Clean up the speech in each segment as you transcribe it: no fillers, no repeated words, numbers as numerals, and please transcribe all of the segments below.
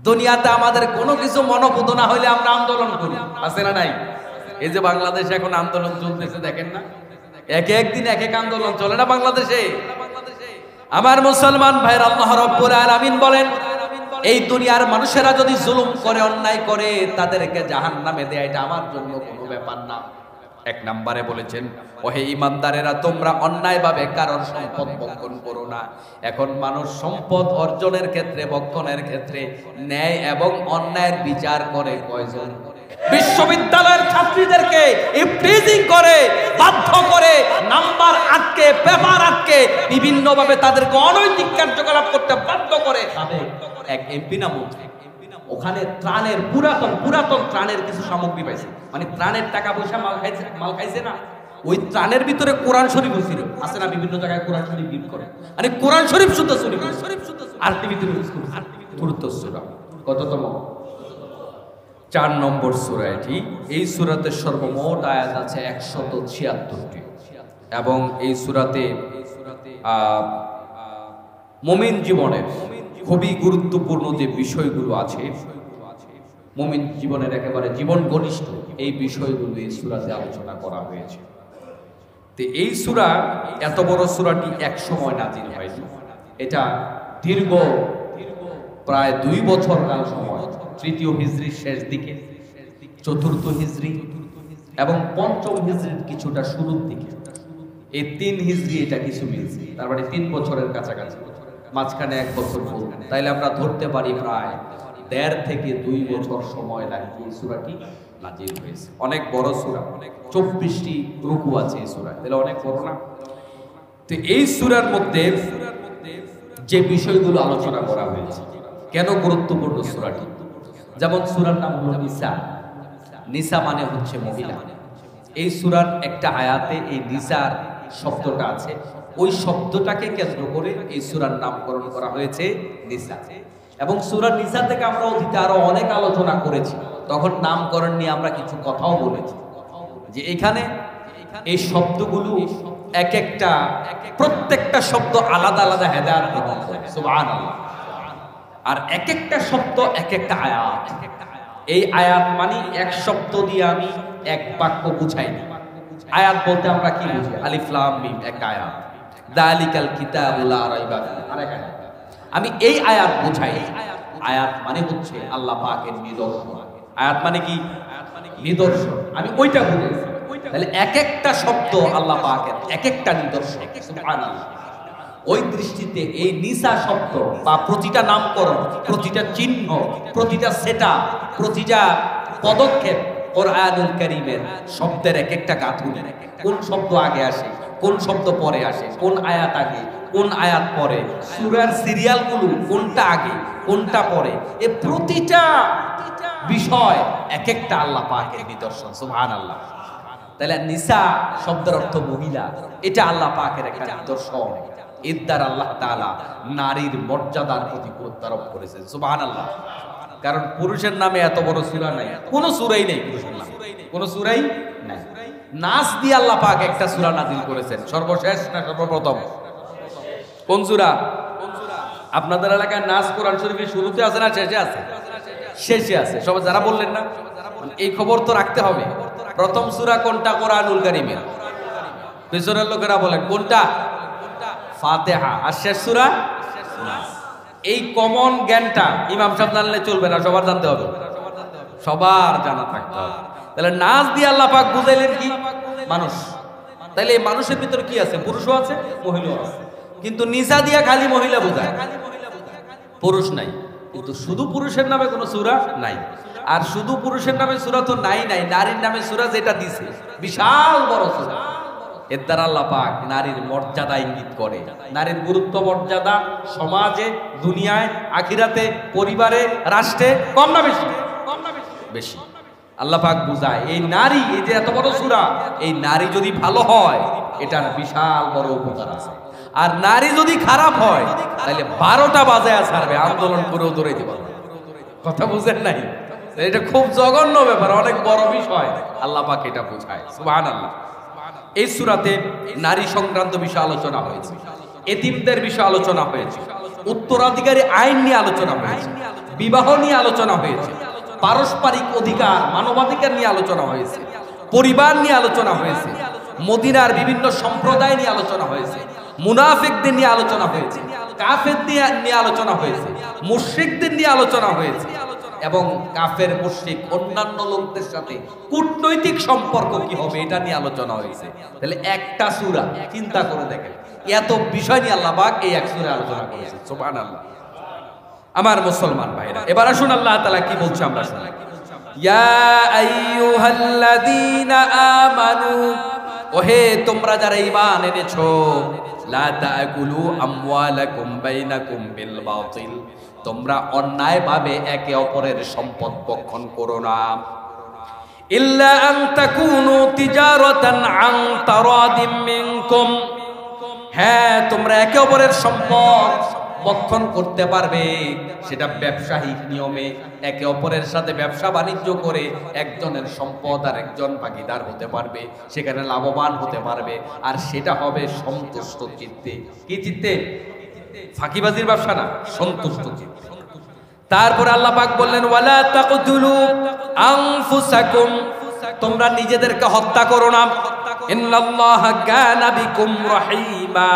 দুনিয়াতে আমাদের কোনো কিছু মনোপুত না হইলে আমরা আন্দোলন করি, আছে না নাই? এই যে বাংলাদেশে এখন আন্দোলন চলতেছে দেখেন না, একদিন এক এক আন্দোলন চলে না বাংলাদেশে। আমার মুসলমান ভাইরা, আল্লাহ রাব্বুল আলামিন বলেন, এই দুনিয়ার মানুষেরা যদি জুলুম করে, অন্যায় করে, তাদেরকে জাহান্নামে দেয়, এটা আমার জন্য কোনো ব্যাপার না। এক নম্বরে বলেছেন, ওহে ঈমানদারেরা, তোমরা অন্যায়ভাবে কারোর সম্পদ ভক্ষণ করো না। এখন মানুষ সম্পদ অর্জনের ক্ষেত্রে, ভক্ষণের ক্ষেত্রে ন্যায় এবং অন্যায়ের বিচার করে কয়জন? বিশ্ববিদ্যালয়ের ছাত্রীদেরকে ইমপ্রিজিং করে, বাধ্য করে, নাম্বার আটকে, পেপার আটকে, বিভিন্নভাবে তাদেরকে অনৈতিক কার্যকলাপ করতে বাধ্য করে। এক এমপি না মন্ত্রী ওখানে ত্রাণের পুরাতন ত্রাণের কিছু সামগ্রী পাইছে, মানে ত্রাণের টাকা পয়সা মাল খাইছে না, ওই ত্রাণের ভিতরে কোরআন শরীফ ছিল, আছে না বিভিন্ন জায়গায় কোরআন শরীফ গিফট করে, মানে কোরআন শরীফ শুদ্ধ চুরি করছে। আর টিভিতে গুরুত্ব সূরা কততম? 4 নম্বর সূরা এটি। এই সূরাতে সর্বমোট আয়াত আছে 176টি এবং এই সূরাতে মুমিন জীবনের খুবই গুরুত্বপূর্ণ যে বিষয়গুলো আছে, মুমিন জীবনের একেবারে জীবন ঘনিষ্ঠ এই বিষয়গুলো এই সূরাতে আলোচনা করা হয়েছে। তো এই সূরা, এত বড় সূরাটি এক সময় নাযিল হয়নি, এটা দীর্ঘ প্রায় 2 বছর কাল সময়, 3য় হিজরির শেষ দিকে, 4র্থ হিজরি এবং 5ম হিজরির কিছুটা শুরুর দিকে, এই 3 হিজরি এটা কিছু মিলছে, তার মানে 3 বছরের কাছাকাছি, মাঝখানে 1 বছর ভুল, তাইলে আমরা ধরতে পারি প্রায় 1.5 থেকে 2 বছর সময় লাগে এই সূরাটি নাযিল হয়েছে। অনেক বড় সূরা, 24টি রুকু আছে এই সূরায়, তাহলে অনেক বড় না? তো এই সূরার মধ্যে যে বিষয়গুলো আলোচনা করা হয়েছে, কেন গুরুত্বপূর্ণ সূরাটি, যেমন সূরার নাম হলো নিসা। নিসা মানে হচ্ছে মহিলা। এই সূরার একটা আয়াতে এই নিসার শব্দটা আছে, ওই শব্দটাকে কেন্দ্র করে এই সূরার নামকরণ করা হয়েছে নিসা। এবং সূরা নিসা থেকে আমরা অতীতে আরো অনেক আলোচনা করেছি, তখন নামকরণ নিয়ে আমরা কিছু কথাও বলেছি, যে এখানে এই শব্দগুলো এক একটা, প্রত্যেকটা শব্দ আলাদা আলাদা হেদায়েত প্রদান করে, সুবহানাল্লাহ। আর এক একটা শব্দ এক একটা আয়াত। এই আয়াত মানে এক শব্দ দিয়ে আমি এক বাক্য বুঝাই না। আয়াত বলতে আমরা কি বুঝি? আলিফ লাম মিম এক আয়াত, যালিকাল কিতাবু লা রাইবা ফিহি আরেক আয়াত। আমি এই আয়াত বুঝাই। আয়াত মানে হচ্ছে আল্লাহ পাকের নিদর্শন। আয়াত মানে কি? নিদর্শন। আমি ওইটা বুঝাইছি। তাহলে এক একটা শব্দ আল্লাহ পাকের এক একটা নিদর্শন, সুবহানাল্লাহ। ওই দৃষ্টিতে এই নিসা শব্দ বা প্রতিটা নামকরণ, প্রতিটা চিহ্ন, প্রতিটা সেটআপ, প্রতিটা পদক্ষেপ কোরআনুল কারীমের শব্দের এক একটা গাঁথুনি। কোন শব্দ আগে আসে, কোন শব্দ পরে আসে, কোন আয়াত আগে, কোন আয়াত পরে, সূরার সিরিয়ালগুলো কোনটা আগে কোনটা পরে, এ প্রতিটা বিষয় এক একটা আল্লাহ পাকের নিদর্শন, সুবহানাল্লাহ। তাহলে নিসা শব্দের অর্থ মহিলা, এটা আল্লাহ পাকের একটা নিদর্শন। এর দ্বারা আল্লাহ তাআলা নারীর মর্যাদার প্রতি গুরুত্ব আরোপ করেছেন, সুবহানাল্লাহ। কারণ পুরুষের নামে এত বড় সূরা নাই, কোন সূরাই নেই পুরুষের নামে, কোন সূরাই নাই। নাস দিয়ে আল্লাহ পাক একটা সূরা নাযিল করেছেন, সর্বশেষ না সর্বপ্রথম? কোন সূরা? আপনাদের এলাকায় নাস কোরআন শরীফের শুরুতে আছে না শেষে আছে? শেষে আছে। সবাই যারা বললেন না, এই খবর তো রাখতে হবে। প্রথম সূরা কোনটা কোরআনুল কারীমের? পেছনের লোকেরা বলেন কোনটা? ফাতিহা। আর শেষ সূরা নাস। এই কমন জ্ঞানটা ইমাম সাহেব জানলে চলবে না, সবার জানতে হবে, সবার জানা থাকতে হবে। তাহলে নাস দিয়ে আল্লাহ পাক বুঝাইলেন কি? মানুষ। তাহলে এই মানুষের ভিতরে কি আছে? পুরুষও আছে, মহিলাও আছে। কিন্তু নিসা দিয়া খালি মহিলা বোঝায়, পুরুষ নাই। কিন্তু শুধু পুরুষের নামে কোনো সূরা নাই। আর শুধু পুরুষের নামে সূরা তো নাই, নারীর নামে সূরা যেটা দিছে বিশাল বড় সূরা। এর দ্বারা আল্লাহ পাক নারীর মর্যাদা ইঙ্গিত করে, নারীর গুরুত্ব মর্যাদা সমাজে, দুনিয়ায়, আখিরাতে, পরিবারে, রাষ্ট্রে কম না বেশি? বেশি। আল্লাহ পাক বুঝায় এই নারী, এই যে এত বড় সূরা, এই নারী যদি ভালো হয় এটার বিশাল বড় উপকার আছে। আর নারী যদি খারাপ হয় তাহলে 12টা বাজায় ছাড়বে, আন্দোলন করেও দৌড়াইতে পারবে। কথা বুঝেন নাই? এটা খুব জঘন্য ব্যাপার, অনেক বড় বিষয়। আল্লাহ পাক এটা বোঝায়, সুবহানাল্লাহ। এই সূরাতে নারী সংক্রান্ত বিষয় আলোচনা হয়েছে, এতিমদের বিষয় আলোচনা হয়েছে, উত্তরাধিকারী আইন নিয়ে আলোচনা হয়েছে, বিবাহ নিয়ে আলোচনা হয়েছে, পারস্পরিক অধিকার মানবাধিকার নিয়ে আলোচনা হয়েছে, পরিবার নিয়ে আলোচনা হয়েছে, মদিনার বিভিন্ন সম্প্রদায় নিয়ে আলোচনা হয়েছে, মুনাফিকদের নিয়ে আলোচনা হয়েছে, কাফেরদের নিয়ে আলোচনা হয়েছে, মুশরিকদের নিয়ে আলোচনা হয়েছে এবং কাফের মুশরিক অন্যান্য লোকদের সাথে কূটনৈতিক সম্পর্ক কি হবে এটা নিয়ে আলোচনা হয়েছে। তাহলে একটা সূরা চিন্তা করে দেখেন, এত বিষয় নিয়ে আল্লাহ পাক এই এক সূরায় আলোচনা করেছেন। সুবহানাল্লাহ। আমার মুসলমান ভাইরা, এবার আসুন আল্লাহ তাআলা কি বলছে আমরা শুনি। ইয়া আইয়ুহাল্লাযীনা আমানু, ওহে তোমরা যারা ঈমান এনেছো, লা তাকুলু আমওয়ালাকুম বাইনাকুম বিল বাতিল, তোমরা অন্যায়ভাবে একে অপরের সম্পদ ভক্ষণ করো না। ইল্লা আন তাকুনু তিজারাতান আন তারাদিম মিনকুম, হ্যাঁ তোমরা একে অপরের সম্পদ ভক্ষণ করতে পারবে, সেটা ব্যবসায়িক নিয়মে একে অপরের সাথে ব্যবসা বাণিজ্য করে একজনের সম্পদ আর একজন ভাগীদার হতে পারবে, সেখানে লাভবান হতে পারবে, আর সেটা হবে সন্তুষ্ট চিত্তে। কি চিত্তে? ফাঁকিবাজির ব্যবসা না, সন্তুষ্ট চিত্তে। তারপরে আল্লাহ পাক বললেন ওয়ালা তাকতুলু আনফুসাকুম, তোমরা নিজেদেরকে হত্যা করো না। ইন্নাল্লাহা কানা বিকুম রহিমা,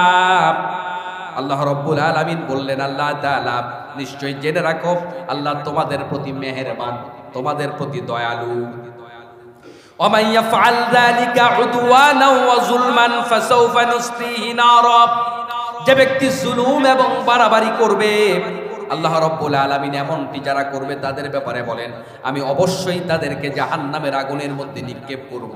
আল্লাহ রাব্বুল আলামিন বললেন, আল্লাহ তাআলা নিশ্চয় জেনে রাখো আল্লাহ তোমাদের প্রতি মেহেরবান, তোমাদের প্রতি দয়ালু। ওয়ামান ইয়াফআল যালিকা উদওয়ানা ওয়া যুলমান ফাসাউফা নুসলিহি নারা, যে ব্যক্তি জুলুম এবং বাড়াবাড়ি করবে, আল্লাহ রাব্বুল আলামিন এমনটি যারা করবে তাদের ব্যাপারে বলেন আমি অবশ্যই তাদেরকে জাহান্নামের আগুনের মধ্যে নিক্ষেপ করব।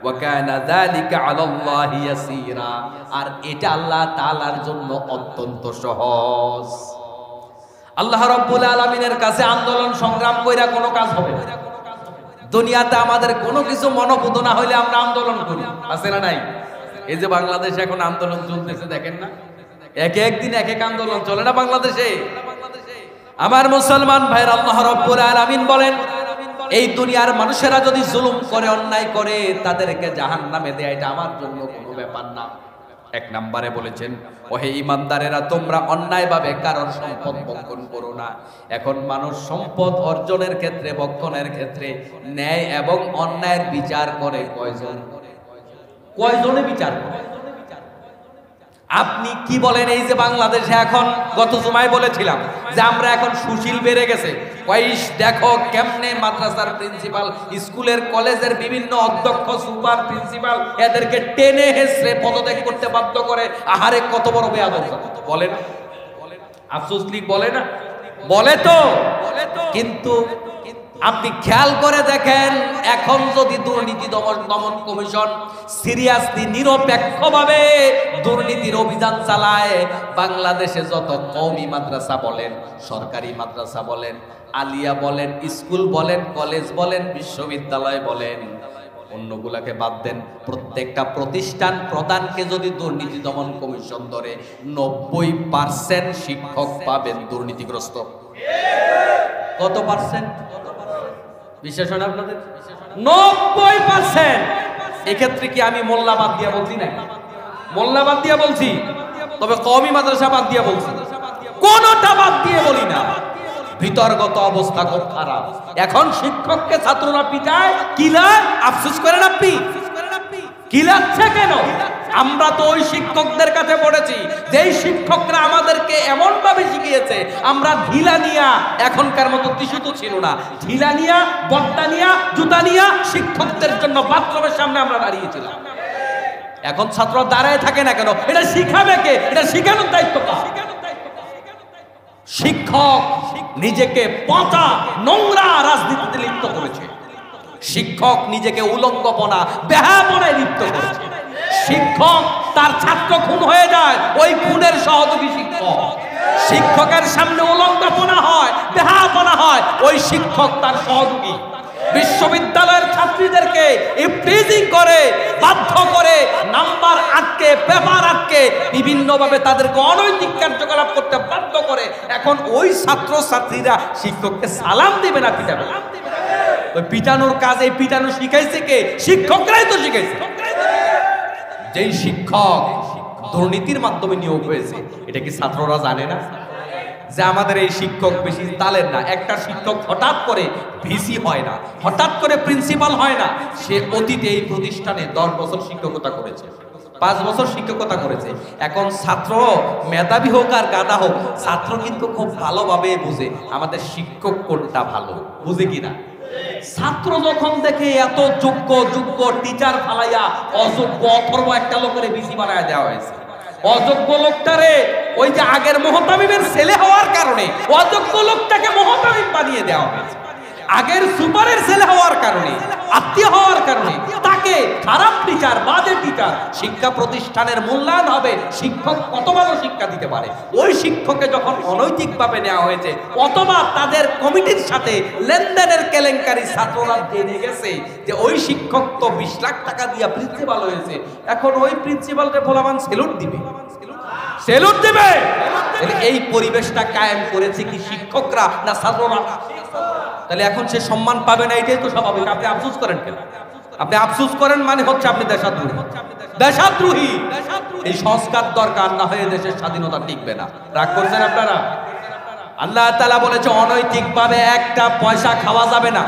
ওয়া কানা যালিকা আলাল্লাহি ইয়াসীরা, আর এটা আল্লাহ তাআলার জন্য অত্যন্ত সহজ। আল্লাহ রাব্বুল আলামিনের কাছে আন্দোলন সংগ্রাম কইরা কোনো কাজ হবে না। দুনিয়াতে আমাদের কোনো কিছু মনোপুত না হইলে আমরা আন্দোলন করি, আছে না নাই? এই যে বাংলাদেশে এখন আন্দোলন চলতেছে দেখেন না, এক এক দিন এক এক আন্দোলন চলে না বাংলাদেশে। আমার মুসলমান ভাইরা, আল্লাহ রাব্বুল আলামিন বলেন এই দুনিয়ার মানুষেরা যদি জুলুম করে, অন্যায় করে, তাদেরকে জাহান্নামে দেয়, এটা আমার জন্য কোনো ব্যাপার না। এক নম্বরে বলেছেন ওহে ঈমানদারেরা, তোমরা অন্যায়ভাবে কারোর সম্পদ ভক্ষণ করো না। এখন মানুষ সম্পদ অর্জনের ক্ষেত্রে, ভক্ষণের ক্ষেত্রে ন্যায় এবং অন্যায়ের বিচার করে কয়জন? কয়জনে বিচার করে? আপনি কি বলেন? এই যে বাংলাদেশে এখন, গত জুমায় বলেছিলাম যে আমরা এখন সুশীল বেড়ে গেছে, কয়েস দেখো কেমনে মাদ্রাসার প্রিন্সিপাল, স্কুলের কলেজের বিভিন্ন অধ্যক্ষ, সুপার প্রিন্সিপাল এদেরকে টেনে হেসড়ে পদত্যাগ করতে বাধ্য করে। আহারে কত বড় বেয়াদব বলেন, আফসোস লীগ বলে না? বলে তো। কিন্তু আপনি খেয়াল করে দেখেন, এখন যদি দুর্নীতি দমন কমিশন সিরিয়াসলি নিরপেক্ষভাবে দুর্নীতির অভিযান চালায়, বাংলাদেশে যত কওমি মাদ্রাসা বলেন, সরকারি মাদ্রাসা বলেন, আলিয়া বলেন, স্কুল বলেন, কলেজ বলেন, বিশ্ববিদ্যালয় বলেন, অন্যগুলাকে বাদ দেন, প্রত্যেকটা প্রতিষ্ঠান প্রধানকে যদি দুর্নীতি দমন কমিশন ধরে, 90% শিক্ষক পাবেন দুর্নীতিগ্রস্ত। কত পার্সেন্ট? বিশ্বাস হয় না আপনাদের? 90%। এক্ষেত্রে কি আমি মোল্লা বাদ দিয়া বলছি না? মোল্লা বাদ দিয়া বলছি, তবে কওমি মাদ্রাসা বাদ দিয়া বলছি, কোনটা বাদ দিয়ে বলি না। ভিতরগত অবস্থা খুব খারাপ। এখন শিক্ষককে ছাত্ররা পিটায়, কিলায়, আফসোস করেন আপনি? কিলাচ্ছে কেন? আমরা তো ওই শিক্ষকদের কাছে পড়েছি যেই শিক্ষকরা আমাদেরকে এমন ভাবে শিখিয়েছে, আমরা ঢিলা নিয়া, এখনকার মতো টিস্যু তো ছিল না, ঢিলা নিয়া, বট্টা নিয়া, জুতা নিয়া শিক্ষকদের জন্য বাথরুমের সামনে আমরা দাঁড়িয়েছিলাম। এখন ছাত্ররা দাঁড়ায় থাকে না কেন? এটা শিখাবে কে? এটা শিখানোর দায়িত্ব কার? শিক্ষক নিজেকে পচা নোংরা রাজনীতিতে লিপ্ত করেছে। শিক্ষক নিজেকে উলঙ্গপনা, বেহাপনায় লিপ্ত করেছে। শিক্ষক, তার ছাত্র খুন হয়ে যায়, ওই খুনের সহযোগী শিক্ষক। শিক্ষকের সামনে উলঙ্গপনা হয়, বেহাপনা হয়, ওই শিক্ষক তার সহযোগী। বিশ্ববিদ্যালয়ের ছাত্রীদেরকে ইমপ্রিজিং করে, বাধ্য করে, নাম্বার আটকে, পেপার আটকে, বিভিন্নভাবে তাদেরকে অনৈতিক কার্যকলাপ করতে বাধ্য করে। এখন ওই ছাত্র ছাত্রীরা শিক্ষককে সালাম দিবে না পিটাবে? ওই পিটানোর কাজ, এই পিটানো শিখাইছে কে? শিক্ষকরাই তো শিখাইছে। যেই শিক্ষক দুর্নীতির মাধ্যমে নিয়োগ হয়েছে, এটা কি ছাত্ররা জানে না? যে আমাদের এই শিক্ষক বেশি তালের না। একটা শিক্ষক হঠাৎ করে ভিসি হয় না, হঠাৎ করে প্রিন্সিপাল হয় না। সে অতীতে এই প্রতিষ্ঠানে 10 বছর শিক্ষকতা করেছে, 5 বছর শিক্ষকতা করেছে। এখন ছাত্র মেধাবী হোক আর গাদা হোক, ছাত্র কিন্তু খুব ভালোভাবে বুঝে আমাদের শিক্ষক কোনটা ভালো, বুঝে কিনা। ছাত্র যখন দেখে এত যোগ্য যোগ্য টিচার ফালাইয়া অযোগ্য অথর্ব একটা লোকের বিসি বানায় দেওয়া হয়েছে, অযোগ্য লোকটারে ওই যে আগের মুহতামিমের ছেলে হওয়ার কারণে অযোগ্য লোকটাকে মুহতামিম বানিয়ে দেওয়া হয়েছে, আগের সুপারের ছেলে হওয়ার কারণে, আত্মীয় হওয়ার কারণে তাকে খারাপ টিচার, বাজে টিচার। শিক্ষা প্রতিষ্ঠানের মূল্যায়ন হবে শিক্ষক কত ভালো শিক্ষা দিতে পারে। ওই শিক্ষককে যখন অনৈতিকভাবে নেওয়া হয়েছে অথবা তাদের কমিটির সাথে লেনদেনের কেলেঙ্কারি ছাত্ররা জেনে গেছে যে ওই শিক্ষক তো 20 লাখ টাকা দিয়ে প্রিন্সিপাল হয়েছে, এখন ওই প্রিন্সিপালকে ভোলামান সেলুট দিবে, সেলুট দিবে। এই পরিবেশটা কায়েম করেছে কি শিক্ষকরা না ছাত্ররা? তাহলে এখন সে সম্মান পাবে না, এটাই তো স্বাভাবিক। আপনি আফসোস করেন কেন? আপনি আফসোস করেন মানে হচ্ছে আপনি দেশদ্রোহী, দেশদ্রোহী। এই সংস্কার দরকার, না হয়ে দেশের স্বাধীনতা টিকবে না। রাগ করছেন আপনারা? আল্লাহ তাআলা বলেছে অনৈতিকভাবে একটা পয়সা খাওয়া যাবে না।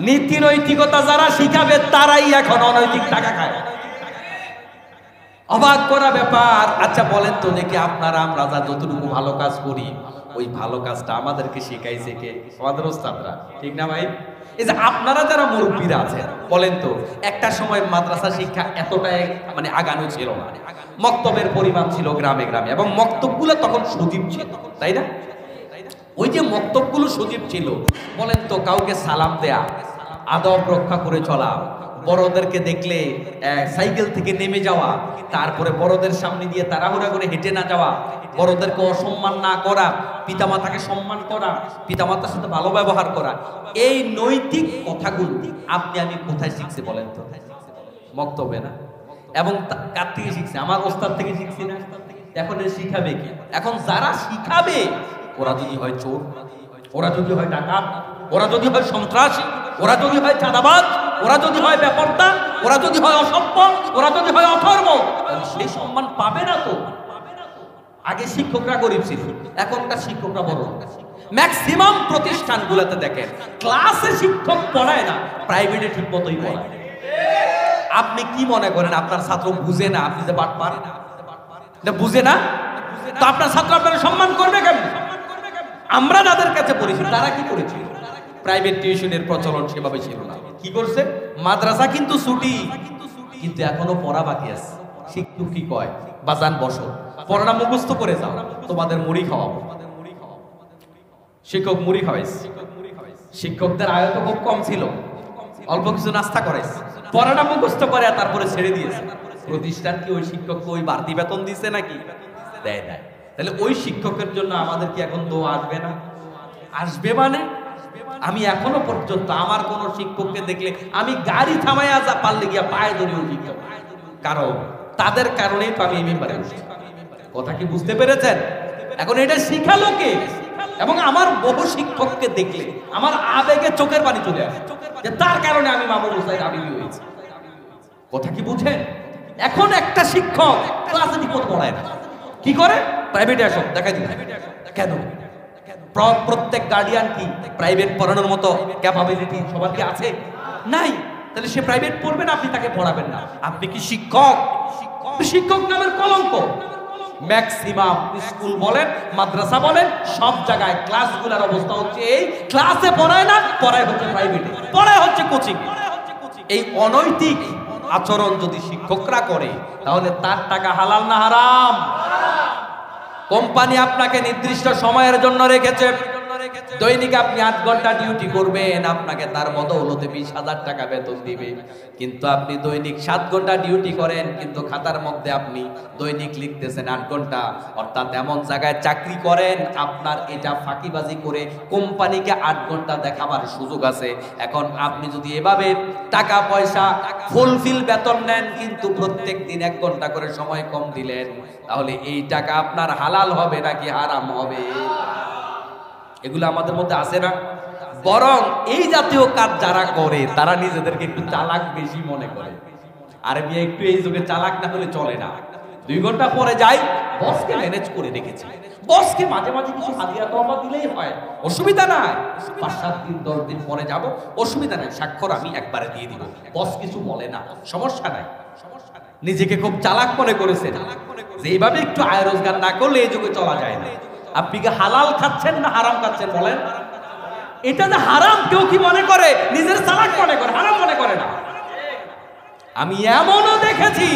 নীতি নৈতিকতা যারা শিখাবে তারাই এখন অনৈতিক টাকা খায়। অবাক করা ব্যাপার। আচ্ছা বলেন তো দেখি, আপনারা আমরা যা যতটুকু ভালো কাজ করি ওই ভালো কাজটা আমাদেরকে শিখাইছে কে? আমাদের ওস্তাদরা, ঠিক না ভাই? এই যে আপনারা যারা মুরব্বীরা আছেন, বলেন তো একটা সময় মাদ্রাসা শিক্ষা এতটাই মানে আগানো ছিল না, মক্তবের পরিমাণ ছিল গ্রামে গ্রামে, এবং মক্তবগুলো তখন সজীব ছিল, তাই না? ওই যে মক্তবগুলো সজীব ছিল, বলেন তো কাউকে সালাম দেয়া, আদব রক্ষা করে চলা, বড়দেরকে দেখলে সাইকেল থেকে নেমে যাওয়া, তারপরে বড়দের সামনে দিয়ে তাড়াহুড়া করে হেঁটে না যাওয়া, বড়দেরকে অসম্মান না করা, পিতামাতাকে সম্মান করা, পিতামাতার সাথে ভালো ব্যবহার করা, এই নৈতিক কথাগুলো আপনি আমি কোথায় শিখছি বলেন তো? মক্তবে না? এবং কার থেকে শিখছি? আমার ওস্তাদ থেকে শিখছি না? এখন শিখাবে কি? এখন যারা শিখাবে ওরা যদি হয় চোর, ওরা যদি হয় ডাকাত, ওরা যদি হয় সন্ত্রাসী, ওরা যদি হয় চাঁদাবাজ, ওরা যদি হয় বেপরদা, ওরা যদি হয় অসভ্য, ওরা যদি হয় অথর্ব, সেই সম্মান পাবে না তো। আগে শিক্ষকরা গরিব ছিল, এখনকার শিক্ষকরা বড়। ম্যাক্সিমাম প্রতিষ্ঠানগুলোতে দেখেন ক্লাসে শিক্ষক পড়ায় না, প্রাইভেটে ঠিক মতোই পড়ায়। আপনি কি মনে করেন আপনার ছাত্র বুঝে না? আপনি যে বাটপার, বুঝে না তো আপনার ছাত্র আপনারা সম্মান করবে কেন? আমরা যাদের কাছে পড়েছি তারা কি করেছিল? প্রাইভেট টিউশনের প্রচলন সেভাবে ছিল না। কি করছে? মাদ্রাসা কিন্তু ছুটি, কিন্তু এখনো পড়া বাকি আছে। শিক্ষক কি কয়? বাজান বসো, পড়াটা মুখস্থ করে যাও, তোমাদের মুড়ি খাওয়াবো। শিক্ষক মুড়ি খাওয়াইছে। শিক্ষকদের আয়ত খুব কম ছিল, অল্প কিছু নাস্তা করাইছে, পড়াটা মুখস্থ করে তারপরে ছেড়ে দিয়েছে। প্রতিষ্ঠান কি ওই শিক্ষককে ওই বাড়তি বেতন দিছে নাকি? দেয় নাই। তাহলে ওই শিক্ষকের জন্য আমাদের কি এখন দোয়া আসবে না? আসবে। মানে আমি এখনো পর্যন্ত আমার কোন শিক্ষককে দেখলে আমি গাড়ি থামাইয়া যা পারলে গিয়া পায়ে ধরে উঠি, কারণ তাদের কারণেই তো আমি এই মেম্বারে উঠছি। কথা কি বুঝতে পেরেছেন? এখন এটা শিখালো কে? এবং আমার বহু শিক্ষককে দেখলে আমার আবেগে চোখের পানি চলে আসে যে তার কারণে আমি মামুন হুসাইন আবেগী হয়েছি। কথা কি বুঝেন? এখন একটা শিক্ষক ক্লাসে ঠিকমতো পড়ায় না, কি করে? প্রাইভেটে আসো, দেখা দিন। কেন? প্রত্যেক গার্ডিয়ান কি প্রাইভেট পড়ানোর মতো ক্যাপাবিলিটি সবার কি আছে? নাই। তাহলে সে প্রাইভেট পড়বে না, আপনি তাকে পড়াবেন না। আপনি কি শিক্ষক? শিক্ষক নামের কলঙ্ক। ম্যাক্সিমাম স্কুল বলেন, মাদ্রাসা বলেন, সব জায়গায় ক্লাসগুলোর অবস্থা হচ্ছে এই, ক্লাসে পড়ায় না, পড়ায় হচ্ছে প্রাইভেটে, পড়ায় হচ্ছে কোচিং। এই অনৈতিক আচরণ যদি শিক্ষকরা করে তাহলে তার টাকা হালাল না হারাম? কোম্পানি আপনাকে নির্দিষ্ট সময়ের জন্য রেখেছে, দৈনিক আপনি 8 ঘন্টা ডিউটি করবেন, আপনাকে তার বদৌলতে 20,000 টাকা বেতন দিবে। কিন্তু আপনি দৈনিক 7 ঘন্টা ডিউটি করেন, কিন্তু খাতার মধ্যে আপনি দৈনিক লিখতেছেন 8 ঘন্টা। অর্থাৎ এমন জায়গায় চাকরি করেন আপনার এটা ফাঁকিবাজি করে কোম্পানিকে 8 ঘন্টা দেখাবার সুযোগ আছে। এখন আপনি যদি এভাবে টাকা পয়সা ফুলফিল বেতন নেন, কিন্তু প্রত্যেক দিন 1 ঘন্টা করে সময় কম দিলেন, তাহলে এই টাকা আপনার হালাল হবে নাকি হারাম হবে? এগুলো আমাদের মধ্যে আছে না? বরং এই জাতীয় কাজ যারা করে তারা নিজেদেরকে একটু চালাক বেশি মনে করে। আরে মিয়া, একটু এই যুগে চালাক না হলে চলে না। 2 ঘন্টা পরে যাই, বসকে ম্যানেজ করে রেখেছি, বসকে মাঝে মাঝে কিছু হাদিয়া তহফা দিলেই হয়, অসুবিধা নাই। 5-7 দিন 10 দিন পরে যাব, অসুবিধা নাই, স্বাক্ষর আমি একবারে দিয়ে দিব, বস কিছু বলে না, সমস্যা নাই। নিজেকে খুব চালাক মনে করেছেন যে এইভাবে একটু আয় রোজগার না করলে এই যুগে চলা যায় না। আপনি কি হালাল খাচ্ছেন না হারাম খাচ্ছেন বলেন? এটা যে হারাম কেউ কি মনে করে? নিজের চালাক মনে করে, হারাম মনে করে না। আমি এমনও দেখেছি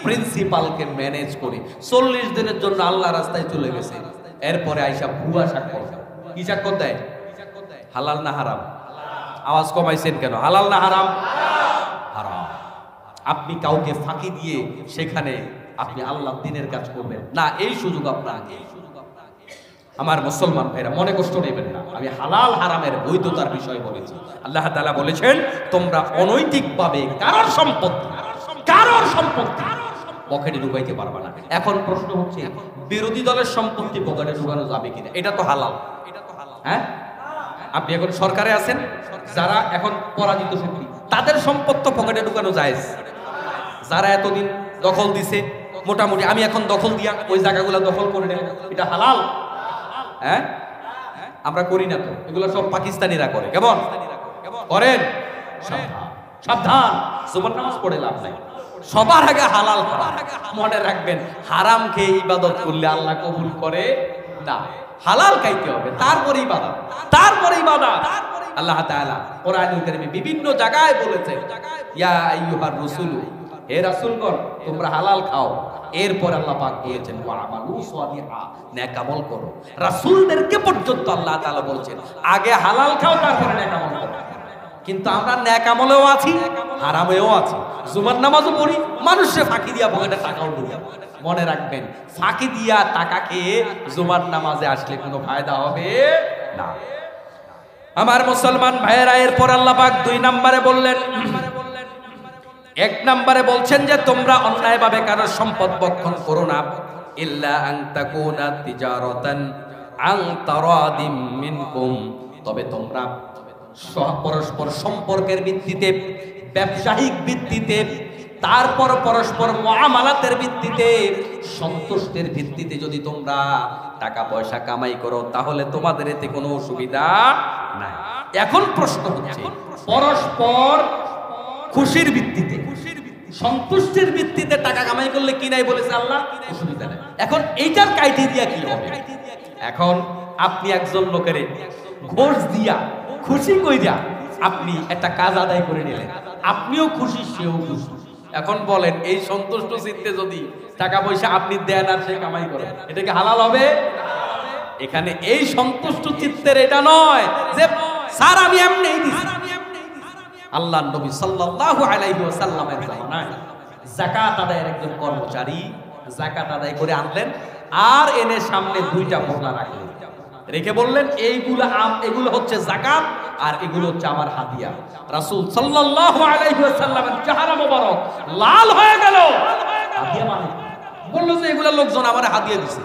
প্রিন্সিপালকে ম্যানেজ করে 40 দিনের জন্য আল্লাহ রাস্তায় চলে গেছে, এরপরে আইসা ভুয়া স্বাক্ষর। কি স্বাক্ষর দেয়? হালাল না হারাম? আওয়াজ কমাইছেন কেন? হালাল না হারাম? হারাম। আপনি কাউকে ফাঁকি দিয়ে সেখানে আপনি আল্লাহ দ্বীনের কাজ করবেন না, এই সুযোগ আপনার। আমার মুসলমান ভাইরা মনে কষ্ট নেবেন না, আমি হালাল হারামের বৈধতার বিষয় বলেছি। আল্লাহ তাআলা বলেছেন তোমরা অনৈতিকভাবে কারোর সম্পত্তি পকেটে ঢুকাইতে পারবা না। এখন প্রশ্ন হচ্ছে বিরোধী দলের সম্পত্তি পকেটে ঢুকানো যাবে কিনা? এটা তো হালাল, হ্যাঁ? আপনি এখন সরকারে আছেন, যারা এখন পরাজিত শক্তি তাদের সম্পত্তি পকেটে ঢুকানো জায়েজ। যারা এতদিন দখল দিছে মোটামুটি, আমি এখন দখল দিয়া ওই জায়গাগুলো দখল করে নেব, এটা হালাল? হ্যাঁ, আমরা করি না তো, এগুলো সব পাকিস্তানিরা করে। কেমন করেন? সাবধান, সুবহান নামাজ পড়ে লাভ নাই। সবার আগে হালাল হারাম মনে রাখবেন। হারাম খেয়ে ইবাদত করলে আল্লাহ কবুল করে না, হালাল খাইতে হবে, তারপরে ইবাদত, তারপরে ইবাদত। আল্লাহ তাআলা কোরআনুল কারীমে বিভিন্ন জায়গায় বলেছেন ইয়া আইয়ুহার রাসূল, হে রাসূলগণ তোমরা হালাল খাও। এরপর আল্লাহ পাক বলেছেন ওয়া আমালু সালিহা, নেক আমল করো। রাসূলদেরকে পর্যন্ত আল্লাহ তাআলা বলেছেন আগে হালাল খাও তারপরে নেক আমল করো। কিন্তু আমরা নেক আমলেও আছি, হারামেও আছি। জুমার নামাজও পড়ি, মানুষে ফাঁকি দিয়া পকেটে টাকাও ঢুকে। মনে রাখবেন, ফাঁকি দিয়া টাকা খেয়ে জুমার নামাজে আসলে কোনো ফায়দা হবে না। আমার মুসলমান ভাইয়েরা, এরপর আল্লাহ পাক 2 নম্বরে বললেন, 1 নম্বরে বলছেন যে তোমরা অন্যায়ভাবে কারোর সম্পদ ভক্ষণ করো না, ইল্লা আন তাকুনা তিজারাতান আন তারাদিম মিনকুম, তবে তোমরা পরস্পর সম্পর্কের ভিত্তিতে, ব্যবসায়িক ভিত্তিতে, তারপর পরস্পর মুআমালাতের ভিত্তিতে, সন্তুষ্টির ভিত্তিতে যদি তোমরা টাকা পয়সা কামাই করো তাহলে তোমাদের এতে কোনো অসুবিধা নাই। এখন প্রশ্ন হচ্ছে পরস্পর খুশির ভিত্তিতে, সন্তুষ্টির ভিত্তিতে টাকা কামাই করলে কি নাই বলেছে আল্লাহ? অসুবিধা নাই। এখন এইটার ক্রাইটেরিয়া কি হবে? এখন আপনি একজন লোকের ঘোষ দিয়া খুশি কইরা আপনি একটা কাজ আদায় করে নিলেন, আপনিও খুশি সেও খুশি। এখন বলেন এই সন্তুষ্ট চিত্তে যদি টাকা পয়সা আপনি দেন আর সে কামাই করেন, এটা কি হালাল হবে? এখানে এই সন্তুষ্ট চিত্তের এটা নয় যে স্যার আমি এমনিই দিছি। আল্লাহর নবী সাল্লাল্লাহু আলাইহি ওয়াসাল্লামের জামানায় যাকাত আদায়ের একজন কর্মচারী যাকাত আদায় করে আনলেন, আর এনে সামনে 2টা বোঝা রাখলেন, রেখে বললেন এগুলো হচ্ছে যাকাত আর এগুলো হচ্ছে আমার হাদিয়া। রাসূল সাল্লাল্লাহু আলাইহি ওয়াসাল্লামের চেহারা মোবারক লাল হয়ে গেল। হাদিয়া মানে বলল যে এগুলো লোকজন আমার হাদিয়া দিছে,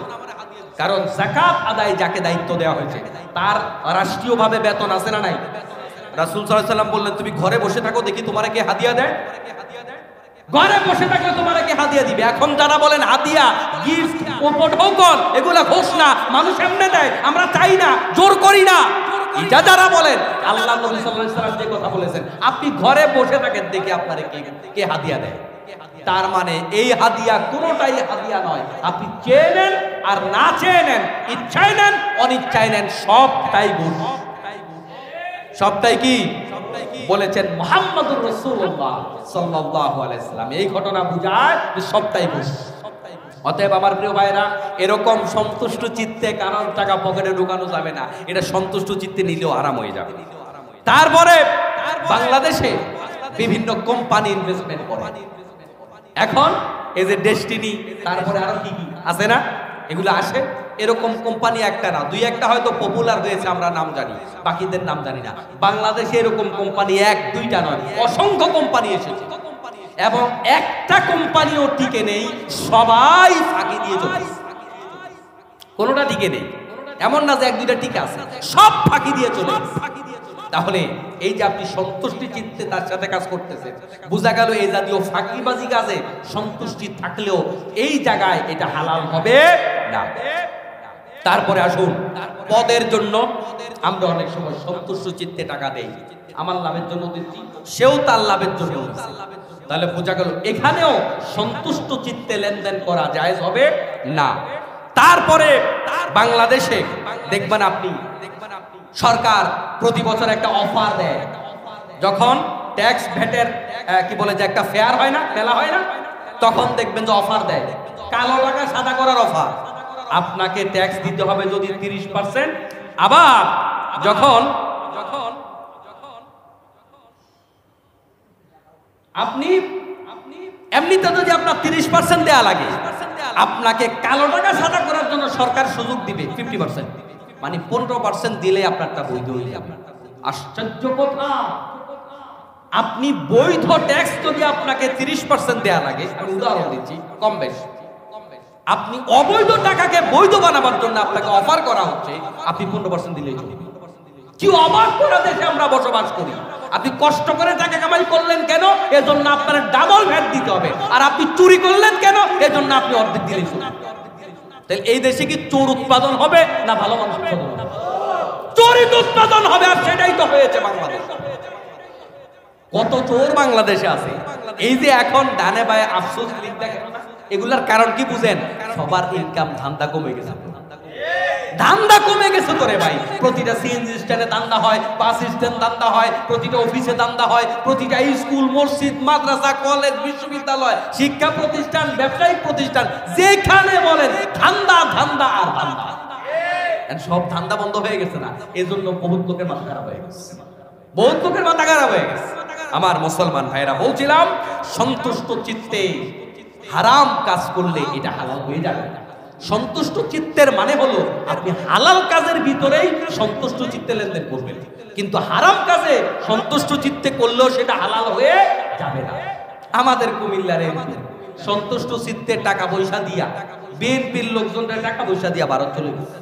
কারণ যাকাত আদায় যাকে দায়িত্ব দেওয়া হয়েছে তার রাষ্ট্রীয়ভাবে বেতন আছে না নাই? রাসূল সাল্লাল্লাহু আলাইহি ওয়াসাল্লাম বললেন তুমি ঘরে বসে থাকো, দেখি তোমারে কে হাদিয়া দেয়। ঘরে বসে থাকলে তোমারে কে হাদিয়া দিবে? এখন যারা বলেন হাদিয়া, গিফট, উপঢৌকন এগুলা ঘোষণা মানুষ এমনি দেয়, আমরা চাই না, জোর করি না, এটা যারা বলেন, আল্লাহ নবী সাল্লাল্লাহু আলাইহি ওয়াসাল্লাম যে কথা বলেছেন আপনি ঘরে বসে থাকেন দেখি আপনারে কে হাদিয়া দেয়। তার মানে এই হাদিয়া কোনোটাই হাদিয়া নয়। আপনি চেয়ে নেন আর না চেয়ে নেন, ইচ্ছায় নেন অনিচ্ছায় নেন, সবটাই গুণ। সবটাই কি বলেছেন মুহাম্মদুর রাসূলুল্লাহ সাল্লাল্লাহু আলাইহি ওয়াসাল্লাম। এই ঘটনা বোঝায় যে সবটাই গুণ। অতএব আমার প্রিয় ভাইরা, এরকম সন্তুষ্ট চিত্তে কারণ টাকা পকেটে ঢুকানো যাবে না, এটা সন্তুষ্ট চিত্তে নিলেও আরাম হয়ে যাবে। তারপরে বাংলাদেশে বিভিন্ন কোম্পানি ইনভেস্টমেন্ট করে। এখন এই যে ডেস্টিনি, তারপরে আরো কি কি আছে না, এগুলো আসে। এরকম কোম্পানি একটা না, 2-1টা হয়তো পপুলার হয়েছে, আমরা নাম জানি, বাকিদের নাম জানি না। বাংলাদেশে এরকম কোম্পানি 1-2টা নয়, অসংখ্য কোম্পানি এসেছে এবং একটা কোম্পানিও টিকে নেই, সবাই ফাঁকি দিয়ে চলেছে। কোনোটা টিকে নেই, এমন না যে 1-2টা টিকে আছে, সব ফাঁকি দিয়ে চলে। তাহলে এই যে আপনি সন্তুষ্টি চিত্তে তার সাথে কাজ করতেছেন, বোঝা গেল এই জাতীয় ফাঁকিবাজি কাজে সন্তুষ্টি থাকলেও এই জায়গায় এটা হালাল হবে না। তারপরে আসুন, পদের জন্য আমরা অনেক সময় সন্তুষ্ট চিত্তে টাকা দেই, আমার লাভের জন্য দিচ্ছি, সেও তার লাভের জন্য দিচ্ছে। তাহলে বোঝা গেল এখানেও সন্তুষ্ট চিত্তে লেনদেন করা জায়েজ হবে না। তারপরে বাংলাদেশে দেখবেন আপনি সরকার প্রতি বছর একটা অফার দেয়, যখন ট্যাক্স ভ্যাটের কি বলে যে একটা ফেয়ার হয় না, মেলা হয় না, তখন দেখবেন যে অফার দেয়, কালো টাকা সাদা করার অফার। আপনাকে ট্যাক্স দিতে হবে যদি 30%, আবার যখন আপনি এমনিতে যদি আপনার 30% দেয়া লাগে, আপনাকে কালো টাকা সাদা করার জন্য সরকার সুযোগ দিবে 50%, মানে 15% দিলে আপনারটা বৈধ হয়ে যাবে। আশ্চর্য কথা, আপনি বৈধ ট্যাক্স যদি আপনাকে 30% দেয়া লাগে, আমি উদাহরণ দিচ্ছি কম বেশি, আপনি অবৈধ টাকাকে বৈধ বানাবার জন্য আপনাকে অফার করা হচ্ছে, আপনি 15% দিলেই চলবে। কি অবাক করা দেশে আমরা বসবাস করি। আপনি কষ্ট করে টাকা কামাই করলেন কেন, এজন্য আপনার ডাবল ভ্যাট দিতে হবে, আর আপনি চুরি করলেন কেন, এজন্য আপনি অর্ধেক দিলেই চলবে। তাহলে এই দেশে কি চোর উৎপাদন হবে না ভালো মানুষ উৎপাদন হবে? চোরিত উৎপাদন হবে, আর সেটাই তো হয়েছে বাংলাদেশ। কত চোর বাংলাদেশে আছে। এই যে এখন ডানে বায়ে আফসোস লিখ দেখেন না, এগুলার কারণ কি বুঝেন? সবার ইনকাম ধান্দা কমে গেছে, ধান্দা কমে গেছে তোরে ভাই। প্রতিটা সিএনজি স্ট্যান্ডে ধান্দা হয়, বাস স্ট্যান্ড ধান্দা হয়, প্রতিটা অফিসে ধান্দা হয়, প্রতিটা স্কুল, মসজিদ, মাদ্রাসা, কলেজ, বিশ্ববিদ্যালয়, শিক্ষা প্রতিষ্ঠান, ব্যবসায়িক প্রতিষ্ঠান, যেখানে বলেন ধান্দা ধান্দা আর ধান্দা। সব ধান্দা বন্ধ হয়ে গেছে না, এজন্য বহুত লোকের মাথা খারাপ হয়ে গেছে, বহুত লোকের মাথা খারাপ হয়ে গেছে। আমার মুসলমান ভাইরা, বলছিলাম সন্তুষ্ট চিত্তে হারাম কাজ করলে এটা হালাল হয়ে যাবে। সন্তুষ্ট চিত্তের মানে হলো আপনি হালাল কাজের ভিতরেই সন্তুষ্ট চিত্তে লেনদেন করবেন, কিন্তু হারাম কাজে সন্তুষ্ট চিত্তে করলেও সেটা হালাল হয়ে যাবে না। আমাদের কুমিল্লার এমপি সন্তুষ্ট চিত্তে টাকা পয়সা দিয়া, বিএনপির লোকজনরা টাকা পয়সা দিয়া ভারত চলে গেছে।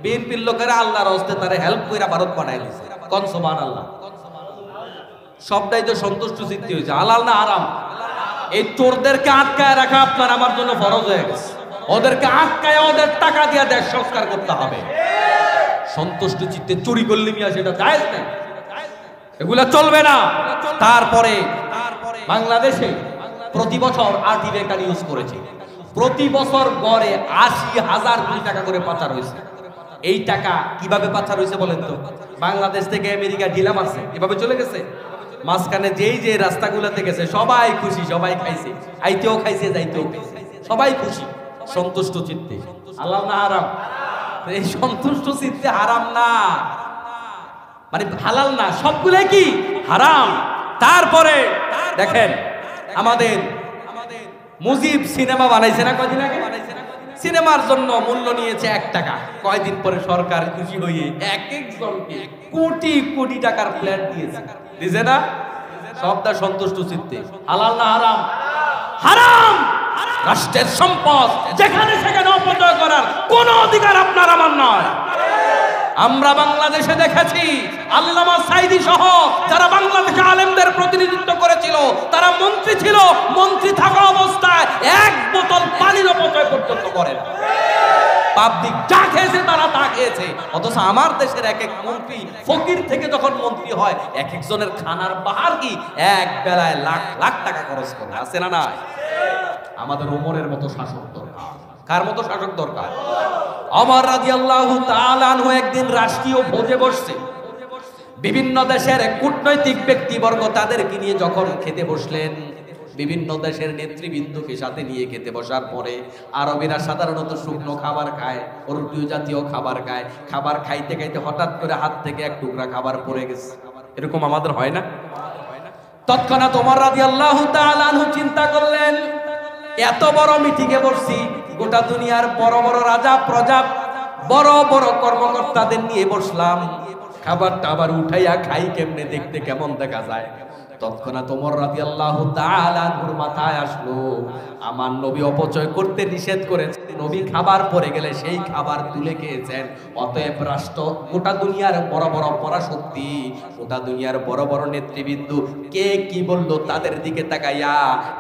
বিএনপির লোকেরা আল্লাহর হস্তে তারে হেল্প কইরা ভারত পাঠায় দিয়েছে। কোন সুবহানাল্লাহ। সবটাই তো সন্তুষ্ট চিত্তে হয়েছে, হালাল না হারাম। এই চোরদেরকে আটকায় রাখা আপনার আমার জন্য ফরজ হয়ে গেছে। ওদেরকে আটকায় ওদের টাকা দিয়ে দেশ সংস্কার করতে হবে। সন্তুষ্ট চিত্তে চুরি করলে মিয়া সেটা জায়েজ না, এগুলা চলবে না। তারপরে বাংলাদেশে প্রতি বছর আরটি বেকার ইউজ করেছে, প্রতি বছর গড়ে ৮০,০০০ কোটি টাকা করে পাচার হয়েছে। এই টাকা কিভাবে পাচার হয়েছে বলেন তো? বাংলাদেশ থেকে আমেরিকা ঢিলা মারছে, এভাবে চলে গেছে। মাঝখানে যেই যে রাস্তাগুলোতে গেছে সবাই খুশি, সবাই খাইছে, আইতেও খাইছে, যাইতেও খাইছে, সবাই খুশি, সন্তুষ্ট চিত্তে। হালাল না হারাম? এই সন্তুষ্ট চিত্তে হারাম না, মানে হালাল না, সবগুলাই কি হারাম। তারপরে দেখেন আমাদের মুজিব সিনেমা বানাইছে না কয়দিন আগে? সিনেমার জন্য মূল্য নিয়েছে ১ টাকা। কয়দিন পরে সরকার খুশি হয়ে এক একজনকে কোটি কোটি টাকার ফ্ল্যাট দিয়েছে, দিছে না? সবটা সন্তুষ্ট চিত্তে। হালাল না হারাম? হারাম। রাষ্ট্রের সম্পদ যেখানে সেখানে অপচয় করার কোনো অধিকার আপনার আমার নয়। আমরা বাংলাদেশে দেখেছি আল্লামা সাঈদী সহ যারা বাংলাদেশে আলেমদের প্রতিনিধিত্ব করেছিল, তারা মন্ত্রী ছিল, মন্ত্রী থাকা অবস্থায় ১ বোতল পানির অপচয় পর্যন্ত করে না। পাবলিক যা খেয়েছে তারা তা খেয়েছে। অথচ আমার দেশের এক এক মন্ত্রী ফকির থেকে যখন মন্ত্রী হয়, এক একজনের খানার বাহার কি এক বেলায় লাখ লাখ টাকা খরচ করে, আছে না নাই? আমাদের ওমরের মতো শাসক দরকার। কার মতো শাসক দরকার? ওমর রাদিয়াল্লাহু তাআলা আনহু একদিন রাষ্ট্রীয় ভোজে বসছে, বিভিন্ন দেশের কূটনৈতিক ব্যক্তিবর্গ তাদেরকে নিয়ে যখন খেতে বসলেন, বিভিন্ন দেশের নেতৃবৃন্দকে সাথে নিয়ে খেতে বসার পরে আরবেরা সাধারণত শুকনো খাবার খায়, রুটি জাতীয় খাবার খায়। খাবার খাইতে খাইতে হঠাৎ করে হাত থেকে এক টুকরা খাবার পড়ে গেছে, এরকম আমাদের হয় না? তৎক্ষণাৎ ওমর রাদিয়াল্লাহু তাআলা আনহু চিন্তা করলেন, এত বড় মিটিংয়ে বসছি, গোটা দুনিয়ার বড় বড় রাজা প্রজা, বড় বড় কর্মকর্তাদের নিয়ে বসলাম, খাবারটা আবার উঠাইয়া খাই কেমনে, দেখতে কেমন দেখা যায়। তৎক্ষণাৎ ওমর রাদিয়াল্লাহু তাআলা আনহুর মাথায় আসলো, আমার নবী অপচয় করতে নিষেধ করেছেন, নবী খাবার পড়ে গেলে সেই খাবার তুলে খেয়েছেন, অতএব রাষ্ট্র, গোটা দুনিয়ার বড় বড় পরাশক্তি, গোটা দুনিয়ার বড় বড় নেতৃবৃন্দ কে কি বললো তাদের দিকে তাকাইয়া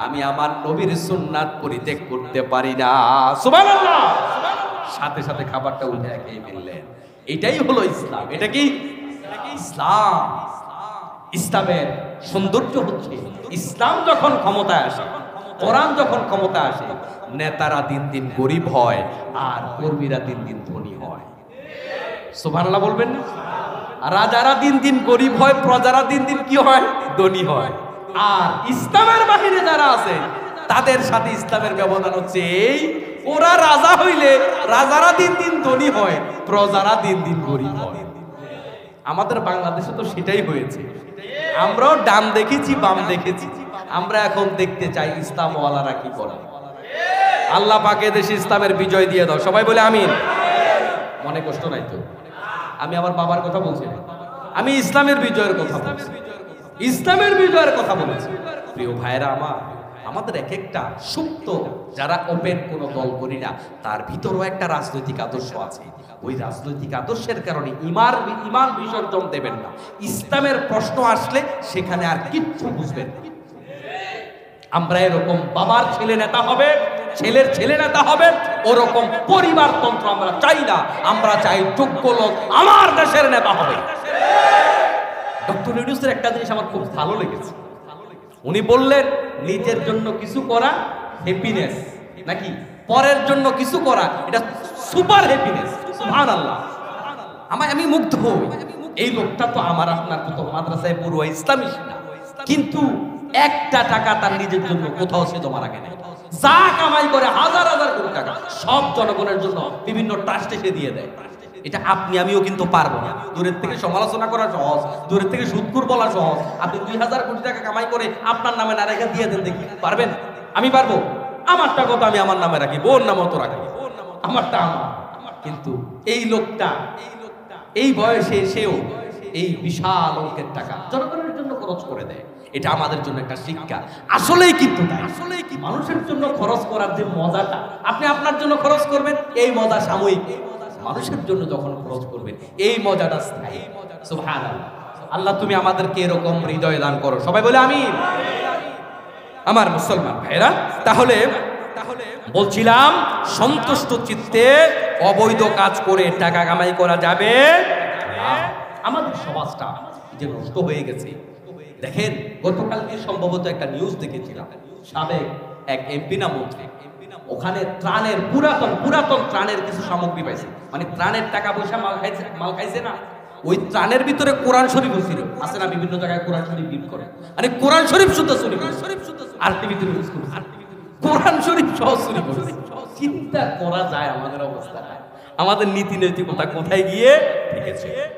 আমি আমার নবীর সুন্নাত পরিত্যাগ করতে পারি না। সুবহানাল্লাহ। সাথে সাথে খাবারটা উঠে খেয়ে ফেললেন। এটাই হলো ইসলাম। এটা কি ইসলাম? ইসলামের সৌন্দর্য হচ্ছে ইসলাম যখন ক্ষমতায় আসে, কোরআন যখন ক্ষমতা আসে, নেতারা দিন দিন গরিব হয় আর কর্মীরা দিন দিন ধনী হয়। সুবহানাল্লাহ বলবেন না? রাজারা দিন দিন গরিব হয়, প্রজারা দিন দিন কি হয়? ধনী হয়। আর ইসলামের বাহিরে যারা আছে তাদের সাথে ইসলামের ব্যবধান হচ্ছে এই, ওরা রাজা হইলে রাজারা দিন দিন ধনী হয়, প্রজারা দিন দিন গরিব হয়। আমাদের বাংলাদেশে তো সেটাই হয়েছে। আমরাও ডান দেখেছি, বাম দেখেছি, আমরা এখন দেখতে চাই ইসলামওয়ালারা কি করে। আল্লাহ পাকে দেশে ইসলামের বিজয় দিয়ে দাও, সবাই বলে আমিন। মনে কষ্ট নাই তো? আমি আমার বাবার কথা বলছি না, আমি ইসলামের বিজয়ের কথা বলছি, ইসলামের বিজয়ের কথা বলেছি। প্রিয় ভাইরা আমার, আমাদের এক একটা সুপ্ত, যারা ওপেন কোনো দল করি না, তার ভিতরেও একটা রাজনৈতিক আদর্শ আছে। ওই রাজনৈতিক আদর্শের কারণে ইমান বিসর্জন দেবেন না। ইসলামের প্রশ্ন আসলে সেখানে আর কিচ্ছু বুঝবেন না। আমরা এরকম বাবার ছেলে নেতা হবে, ছেলের ছেলে নেতা হবে, ওরকম পরিবারতন্ত্র আমরা চাই না। আমরা চাই যোগ্য লোক আমার দেশের নেতা হবে। ডক্টর ইউনূসের একটা জিনিস আমার খুব ভালো লেগেছে। উনি বললেন নিজের জন্য কিছু করা হ্যাপিনেস, নাকি পরের জন্য কিছু করা এটা সুপার হ্যাপিনেস। সুবহানাল্লাহ। আমি মুগ্ধ হই। এই লোকটা তো আমার আপনার তো মাদ্রাসায় পড়ুয়া, ইসলামী শিক্ষা, কিন্তু একটা টাকা তার নিজের জন্য কোথাও সে জমা রাখে নাই। যা কামাই করে হাজার হাজার কোটি টাকা সব জনগণের জন্য বিভিন্ন ট্রাস্টে সে দিয়ে দেয়। এটা আপনি আমিও কিন্তু পারবো না। দূরের থেকে সমালোচনা করা সহজ, দূরের থেকে সুদখোর বলা সহজ। আপনি 2000 কোটি টাকা কামাই করে আপনার নামে না রেখে দিয়ে দেন, দেখি পারবেন? আমি পারবো? আমার টাকা তো আমি আমার নামে রাখি, বোন নামও তো রাখি, আমারটা আমার। কিন্তু এই লোকটা এই বয়সে সেও এই বিশাল অঙ্কের টাকা জনগণের জন্য খরচ করে দেয়। এটা আমাদের জন্য একটা শিক্ষা। আসলেই কিন্তু আসলেই কি মানুষের জন্য খরচ করার যে মজাটা, আপনি আপনার জন্য খরচ করবেন, এই মজা সাময়িক। মানুষের জন্য যখন খরচ করবেন এই মজাটা স্থায়ী। সুবহানাল্লাহ। আল্লাহ তুমি আমাদেরকে এরকম হৃদয় দান করো, সবাই বলে আমিন। আমার মুসলমান ভাইরা, তাহলে বলছিলাম সন্তুষ্ট চিত্তে অবৈধ কাজ করে টাকা কামাই করা যাবে না। আমাদের সমাজটা যে নষ্ট হয়ে গেছে, দেখেন গতকালকে সম্ভবত একটা নিউজ দেখেছিলাম, সাবেক এক এমপি না মন্ত্রী, ওখানে ত্রাণের পুরাতন ত্রাণের কিছু সামগ্রী পাইছে, মানে ত্রাণের টাকা পয়সা মাল খাইছে না, ওই ত্রাণের ভিতরে কোরআন শরীফ ছিল, আছে না বিভিন্ন জায়গায় কোরআন শরীফ বিল করে, মানে কোরআন শরীফ শুদ্ধ চুরি করে, আর টিভিতে ইউজ করে কোরআন শরীফ সহ চুরি করে। চিন্তা করা যায় আমাদের অবস্থাটা, আমাদের নীতি নৈতিকতা কোথায় গিয়ে ঠেকেছে।